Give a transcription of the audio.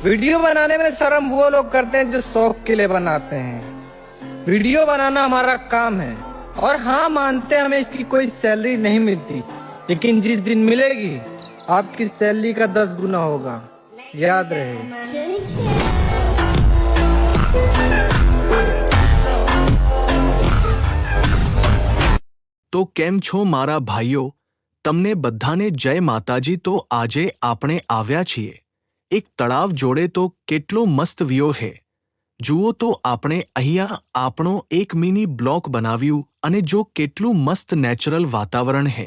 Video बनाने में शर्म वो लोग करते हैं जो शौक के लिए बनाते हैं। वीडियो बनाना हमारा काम है और हाँ मानते हैं हमें इसकी कोई सैलरी नहीं मिलती, लेकिन जिस दिन मिलेगी आपकी सैलरी का 10 गुना होगा, याद रहे। તો કેમ છો મારા ભાઈઓ? તમને બધાને જય માતાજી। તો આજે આપણે આવ્યા છીએ એક તળાવ જોડે। તો કેટલો મસ્ત વ્યૂ હે, જુઓ તો આપણે અહીંયા આપણો એક મિની બ્લોક બનાવ્યું અને જો કેટલું મસ્ત નેચરલ વાતાવરણ હે।